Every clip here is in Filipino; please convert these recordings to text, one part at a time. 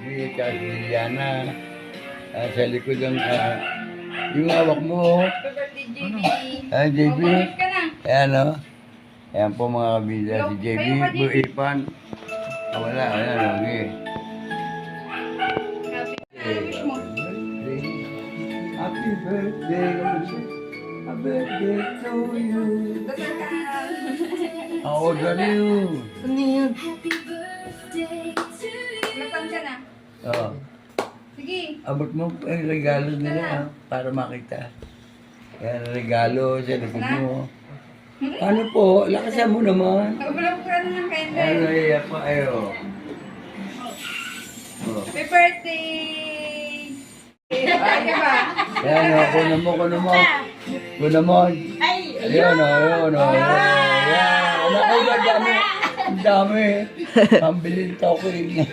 JB, tsaka si Liliana. Sa likod ang yung hawak mo. Happy birthday, JB. JB. Bumalik ka na. Ayan o. Ayan po mga kabida. Si JB, Kayo pa, JB. Buipan. Wala. Ayan o. Okay. Wish mo. Happy birthday. Happy birthday to you. Dasal ka. Ako ganun. Ano yun? Nasaan ka na? Oo. Sige. Abot mo ang regalo nila para makita. Yan, regalo sa likod mo. Ano po? Lakasan mo naman. Nagulog ka na ng Ano, candle. iya pa ayo. Oh. Happy birthday! Ay, ka ba? Yan o, kuno mo. Kuno mo. Ayun o. Yan. Naku, ang dami. Ang dami. Ang bilin token.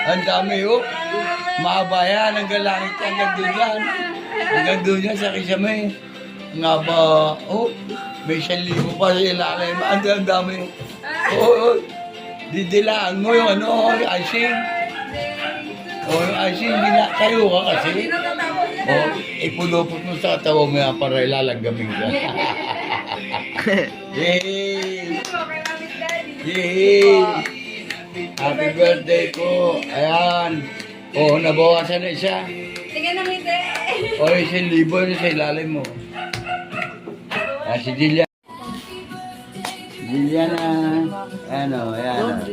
Ang dami o. Mahaba yan. Hanggang langit. Hanggang doon yan. Hanggang doon yan sa kisame. Nga ba? Oh, may 1,000 pa sa ilalim. Ang dami. Oo. Didilaan mo yung ano, yung icing. Yung icing, tayo ka kasi. Hindi natatapos yan. Ipulupot mo sa tawa mo yan para ilalanggamin ka. Yay! Ano, kay Mami Daddy. Yay! Happy birthday po. Ayan. Nabawasan na isa. Tingnan ng ngiti. O, 1,000 na sa ilalim mo. Si Jillian. Jilliana. Ano, ayan.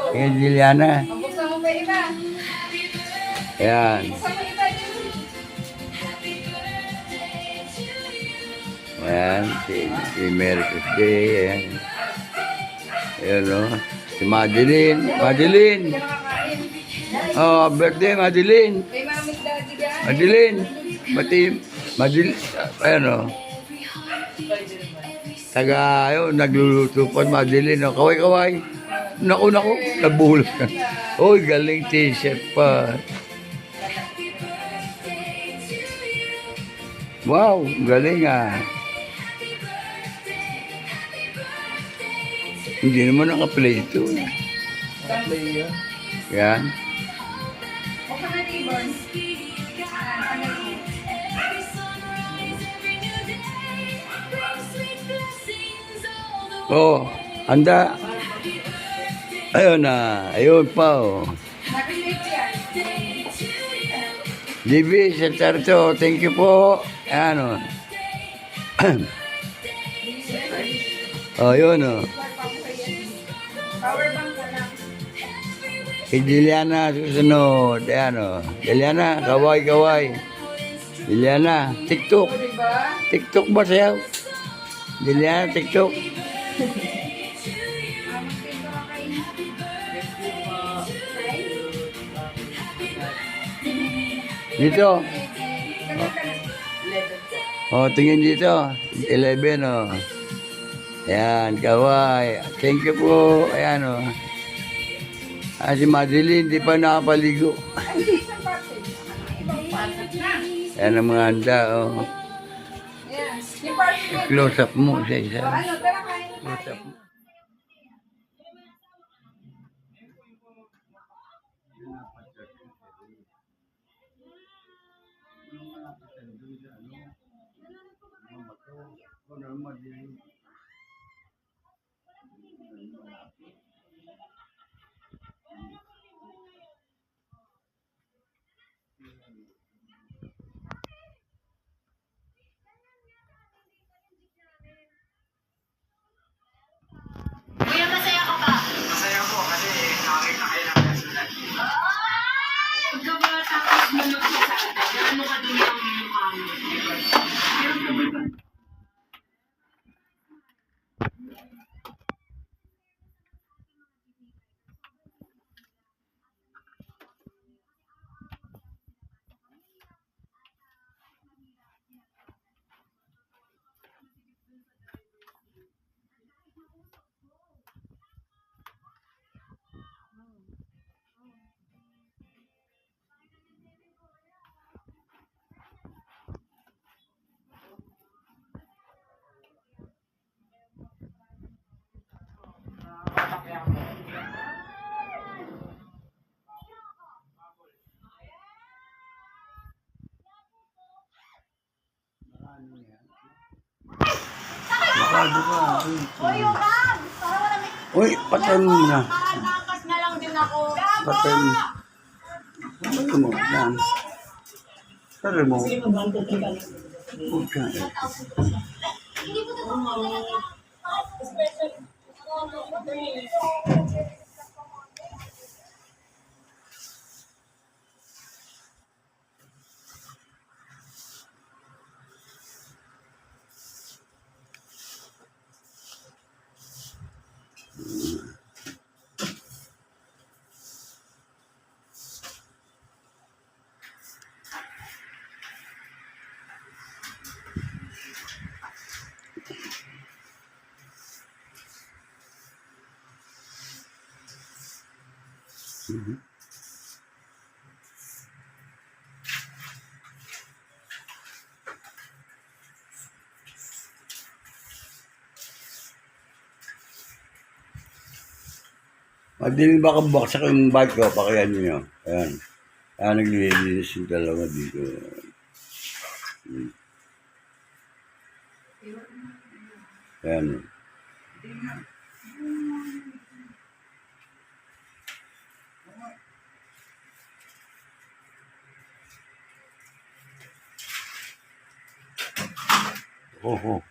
Ayan, Jilliana. Buksan mo pa iba. Ayan. Buksan mo iba. Ayan, si Mary Tuesday, ayan. Ayan o, si Madeline. Madeline! Hindi ka nakakain. Oh, birthday, Madeline. Kay Mami Daddy ka. Madeline. Madeline, ayan o. Taga, ayun, nagluluto pa, Madeline. O, kaway-kaway. Naku, nabuhulog ka. Uy, galing t-shirt pa. Wow, galing ah. Hindi naman naka-play ito. Naka-play yan. Yan. Buksan na ribbon. Ano mo? Oh, handa. Ayun na. Ayun pa oh. Naka-slip yan. JB, sa Tarto, thank you po. Ayan o. Oh, yun o. Power bank ko lang. Kay Jilliana, susunod. Ayan o. Jilliana, kaway. Jilliana, TikTok. O, diba? TikTok ba sayaw? Jilliana, TikTok. Mag-save ka kay Dito. Tagal ka na. Oh, tingin dito. 11 o. Ayan, kaway. Thank you po. Ayan o. Si Madeline, di pa nakapaligo. Ay, hindi isang packet. Ibang packet na. Ayan ang mga handa o. Ayan. Yung parchment. Close up mo sa isa. Ano, tara kain na Close tayo. up mo. Kuya, masaya ka ba? Masaya po kasi nakakita kayo ng personal. Pagkabata mo na po sa atin, ano ka dun ang mukha mo? Sigurado ka. Uy, yung bag! Para wala may... Uy, patay mo muna. Nakalakas na lang din ako. Patay mo. Patay mo. Yan. Patay mo. Puta eh. Hindi mo totoo talaga. Special. Madilim baka buksan ko yung bike ko, pakayan nyo. Ayan. Ayan, naglilinis yung dalawa dito. Ayan.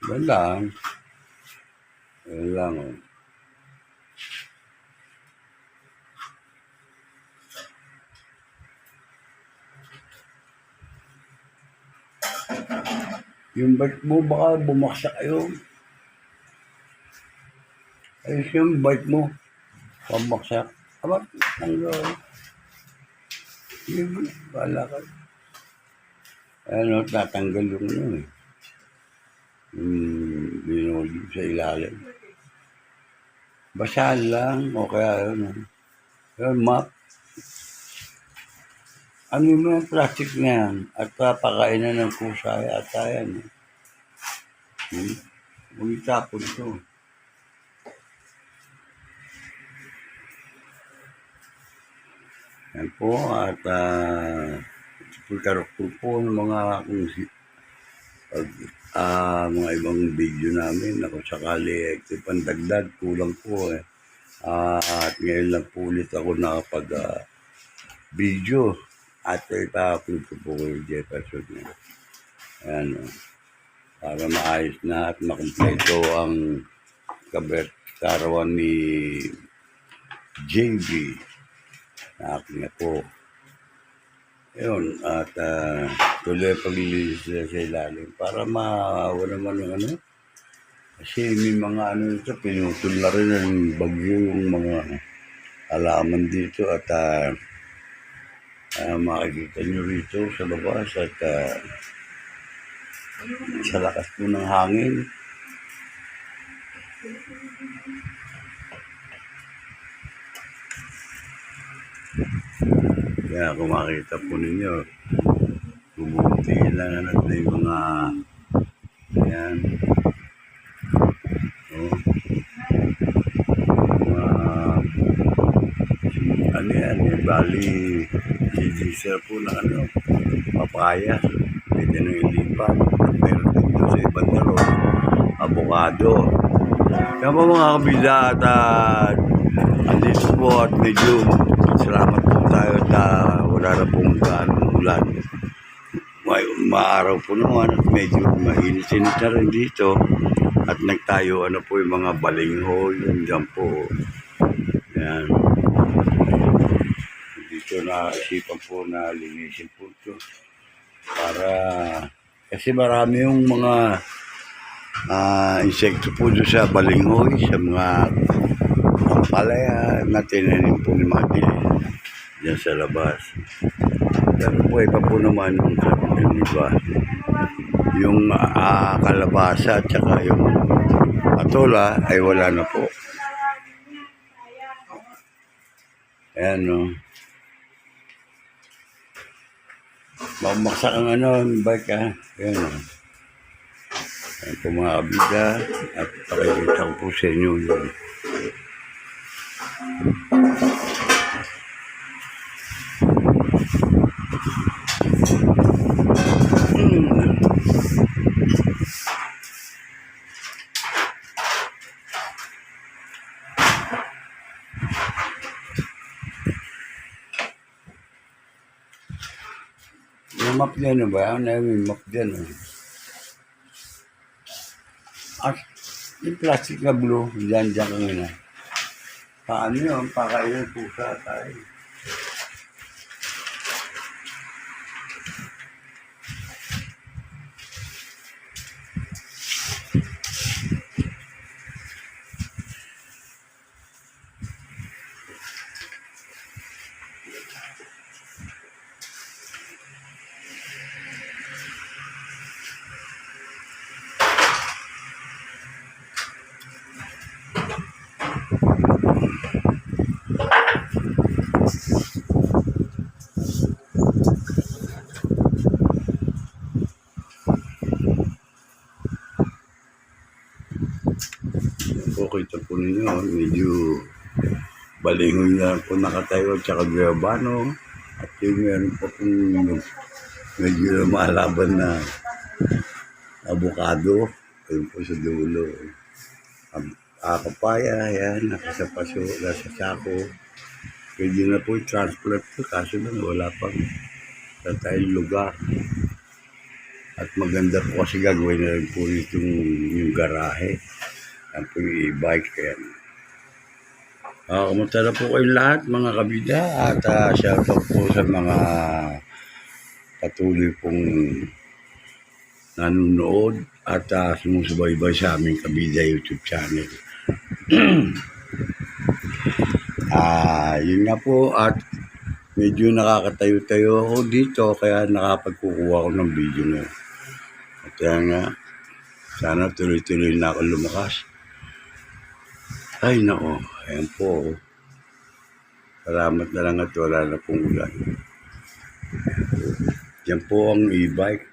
Yan lang. Yan lang, oh. Yung bike mo, baka bumaksak kayo. Ayos yung bike mo. Pamaksak. Aba, tanggal. Hindi, bala ka. Ano, tatanggal yung ano eh. Yung binuli sa ilalim. Basahan lang, o kaya yun. Yun, map. Ano yung plastic na yan? At papakain na ng kusa at yan. Huwag itapon ito. Yan po at pagkarokol po ng mga mga ibang video namin na kung sakali pandagdag kulang po eh. At ngayon lang po ulit ako nakapag video at itapon ko po kay Jefferson niya. Ayan o. Para maayos na at makumpleto ang karawan ni JB na akin na po. Ayun, at tuloy paglilinis sila sa ilalim para maawa naman ng ano. Kasi may mga ano ito, pinutol na rin ng bagyo yung mga halaman dito at makikita nyo rito sa labas at sa lakas po ng hangin. Kaya kung makita po ninyo, bumuti lang at may mga ayan. Ano yan, bali si po na ano, papaya, pwede nang ilipat. Pero dito sa ibang daro, avocado. Kaya po mga kabila at andito po at medyo salamat po tayo at wala na pong gaanong ulan. Maaraw po naman at medyo mainit-init na rin dito at nagtayo ano po yung mga balinghoy, yung dyan po. Yan. Dito na isipan po na linisin po ito para kasi marami yung mga insekto po doon sa balinghoy, sa mga palaya na tinanim po ni Mati dyan sa labas. Pero po iba po naman yung iba. Yung kalabasa at saka yung patola ay wala na po. Ayan no. Mamaksak ang ano, bike ha. Ayan no. Ayan po mga kabida at pakikita ko po sa inyo yun. map dyan ba? Ano yung map dyan? At yung plastic na blue, dyan ka muna. Paano yun? Pakainin pusa tayo. Okay, ito po ninyo, medyo balingon na po nakatayo at saka gabano. At yung meron po pong medyo lumalaban na avocado. Ayun po sa dulo. Kapaya, yan, nakasapaso, nasa sako. Pwede na po i-transplant po, kaso lang wala pang sa tayong lugar. At maganda po kasi gagawin na rin po yung garahe. Yan po yung e-bike. Yan. Kamusta na po kayong lahat mga kabida at shoutout po sa mga patuloy pong nanonood at sumusubaybay sa aming kabida YouTube channel. Yun nga po at medyo nakakatayo-tayo ako dito kaya nakapagkukuha ko ng video na. At yan nga, sana tuloy-tuloy na ako lumakas. Ay nako, ayan po. Salamat na lang at wala na pong ulan. Yan po ang e-bike.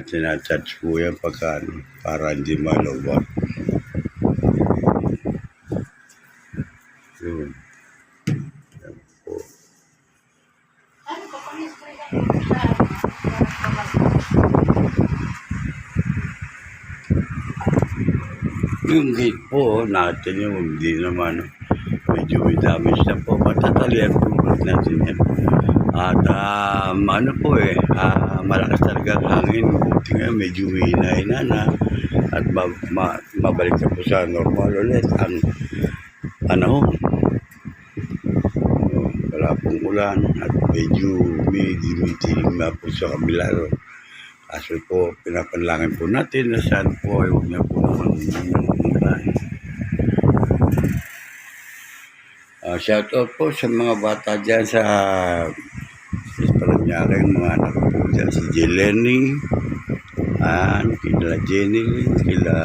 Sinacharge po yan para hindi malawag. Yun. Yan po. Yung gate po, natin yung hindi naman medyo may damage na po. Matatalian po natin yan. At ano po malakas talaga ang hangin. Buti nga medyo hina-hina na. At mabalik na po sa normal ulit ang panahon. Wala pong ulan at medyo may dimiting na po sa kabila. Kaso po, pinapanlangin po natin na saan po ay huwag na po naman umulan. Shoutout po sa mga bata dyan sa Paranaque, mga anak po dyan, si Jeleny, kila Jenny, kila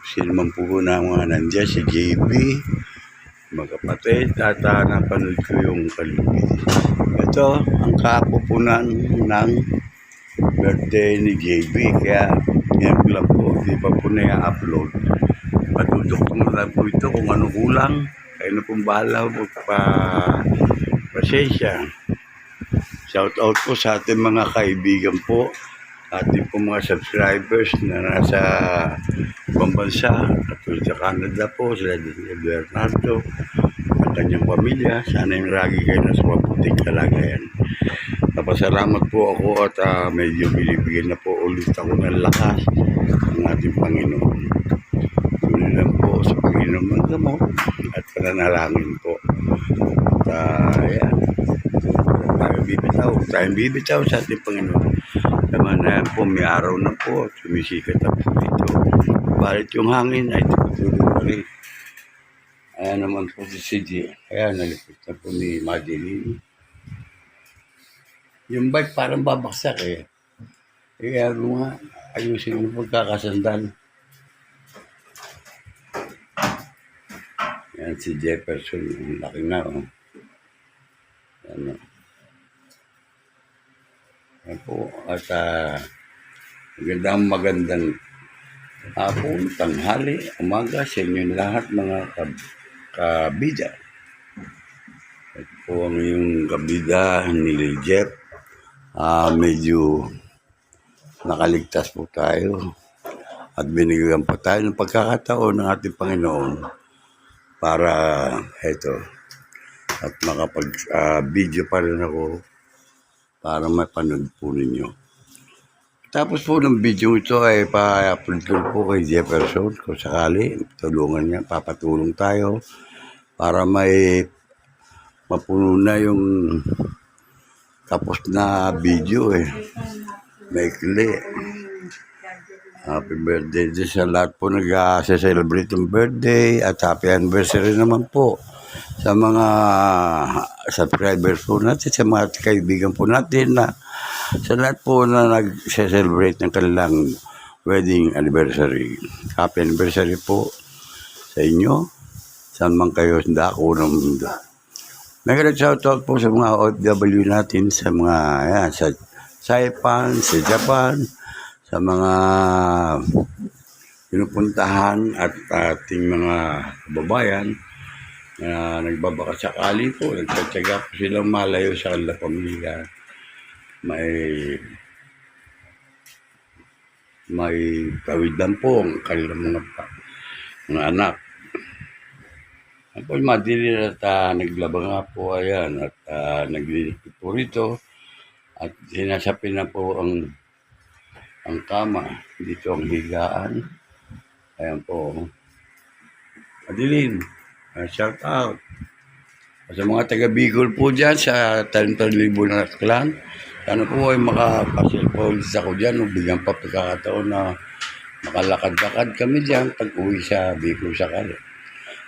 sino po na mga nandiyan, si JB, mga kapatid, at napanood ko yung kalugit. Ito, ang kapupunan ng birthday ni JB, kaya yan ko lang po, di pa po na-upload. Patudok ko na lang po ito kung ano kulang. Kayo na pong bahala po pasensya. Shout out po sa ating mga kaibigan po, ating po mga subscribers na nasa ibang bansa, katulad sa Canada po, sila Bernardo, at kanyang pamilya. Sana yung lagi kayo nasa mabuting kalagayan. Napasalamat po ako at medyo binibigyan na po ulit ako ng lakas ng ating Panginoon. Tuloy lang po sa Panginoon ng gamot at pananalangin po. At ayan, tayong bibitaw sa ating Panginoon. Naman na yan po, may araw na po, sumisikat na po dito. Balit yung hangin ay tutuloy pa rin. Ayan naman po si CJ. Ayan, nalipit na po ni Madeline. Yung bike parang babaksak eh. Kaya nga, ayusin yung pagkakasandal. Yan si Jefferson, yung laki na oh. Yan, yan po. At magandang hapon, tanghali, umaga sa inyo lahat mga kabida. Ito po ang yung kabida ni Jeff. Medyo nakaligtas po tayo at binigyan pa tayo ng pagkakataon ng ating Panginoon para eto at makapag-video pa rin ako para mapanood po ninyo. Tapos po ng video ito ay pa-upload ko po kay Jefferson kung sakali. Tulungan niya, papatulong tayo para may mapuno na yung tapos na video eh. Maikli. Happy birthday din sa lahat po nag-celebrate ng birthday at happy anniversary naman po sa mga subscribers po natin, sa mga kaibigan po natin na sa lahat po na nag-celebrate ng kanilang wedding anniversary. Happy anniversary po sa inyo. Saan man kayo sa dako ng mundo. Mega shoutout po sa mga OFW natin, sa mga sa Saipan, sa Japan, sa mga pinupuntahan at ating mga kababayan na nagbabaka sakali po, nagtsatsaga po silang malayo sa kanilang pamilya. May kawidan po ang kanilang mga anak. Ako madili at naglaba nga po ayan at naglilipit po rito at sinasapi na po ang kama. Dito ang higaan. Ayan po. Madilin. Shout out. Sa mga taga Bicol po dyan sa Talentalibo na Clan. Sana po ay makapasil po ulit ako dyan. Bigyan pa pagkakataon na makalakad-lakad kami dyan pag uwi sa Bicol sakali.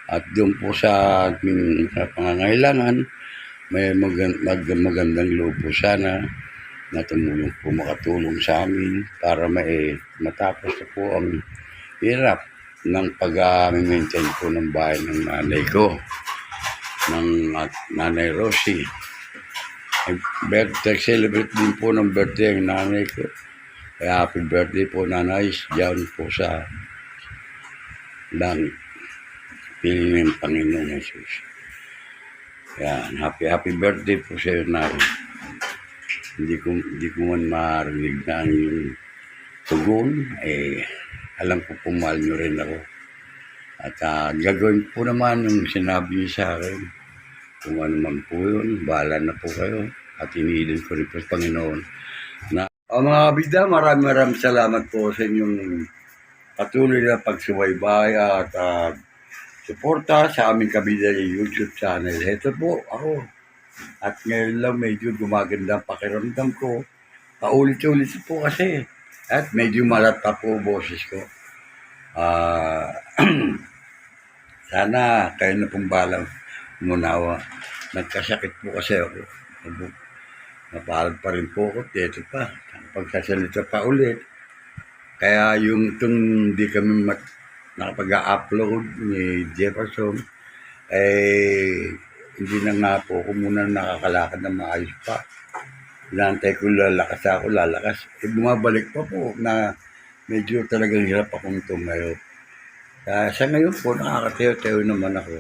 At doon po sa ating pangangailangan, may magandang loob po sana na tumulong po makatulong sa amin para matapos na po ang hirap ng pag-maintain po ng bahay ng nanay ko, ng nanay Rosie. Birthday, celebrate din po ng birthday ang nanay ko. Kaya happy birthday po nanay, diyan po sa langit. Piling ng Panginoon Jesus. Yan, happy birthday po sa iyo, Nay. Hindi ko man marinig na ang iyong tugon, alam ko po mahal nyo rin ako. At gagawin po naman yung sinabi niyo sa akin. Kung ano man po yun, bahala na po kayo. At iniilin ko rin po sa Panginoon. Mga bida, maraming salamat po sa inyong patuloy na pagsubaybay at suporta sa aming kabida YouTube channel. Ito po ako. At ngayon lang medyo gumaganda ang pakiramdam ko. Paulit-ulit po kasi. At medyo malata po boses ko. Sana kayo na pong balang umunawa. Nagkasakit po kasi ako. Napalad pa rin po ako. Ito pa. Pagsasalita pa ulit. Kaya yung itong hindi kami nakapag-upload ni Jefferson, hindi na nga po ako muna nakakalakad na maayos pa. Inaantay ko lalakas. Bumabalik pa po na medyo talagang hirap akong tumayo. Sa ngayon po, nakakatayo-tayo naman ako.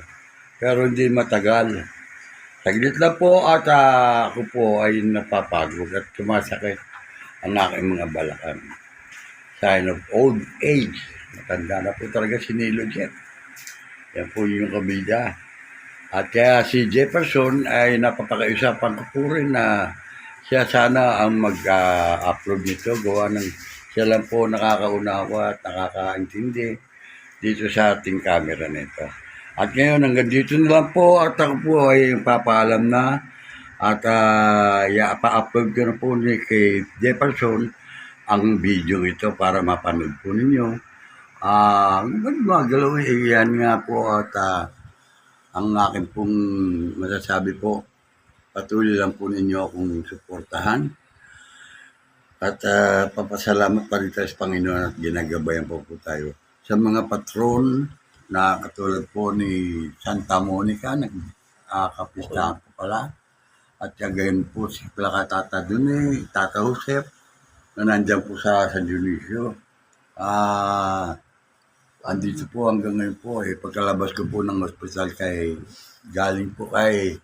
Pero hindi matagal. Saglit lang po at ako po ay napapagod at sumasakit ang aking mga balakang. Sign of old age. Matanda na po talaga si Nilo Jeff. Yan po yung kabida. At kaya si Jefferson ay napapakaiusapan ko po rin na siya sana ang mag-upload nito. Gawa ng siya lang po nakakaunawa at nakakaintindi dito sa ating camera nito. At ngayon hanggang dito na lang po at ako po ay papaalam na at pa-upload ko na po ni kay Jefferson ang video ito para mapanood po ninyo. Magalaw yan nga po at ang akin pong masasabi po, patuloy lang po ninyo akong suportahan at papasalamat pa rin tayo sa Panginoon at ginagabayan po tayo sa mga patron na katulad po ni Santa Monica, nagkapistahan po pala at gayon po si Tata Dune, Tata Joseph na nandyan po sa San Dionisio. Andito po hanggang ngayon po pagkalabas ko po ng ospital galing po kay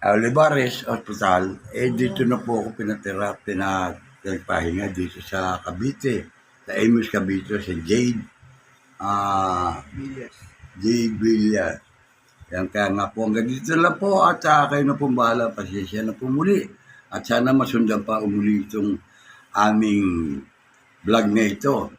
Olivares Hospital, dito na po ako pinagpahinga dito sa Cavite, sa Amos Cavite, sa Jade Villas. Yan kaya nga po hanggang dito lang po at kayo na po bahala, pasensya na po muli At sana masundan pa uli itong aming vlog na ito.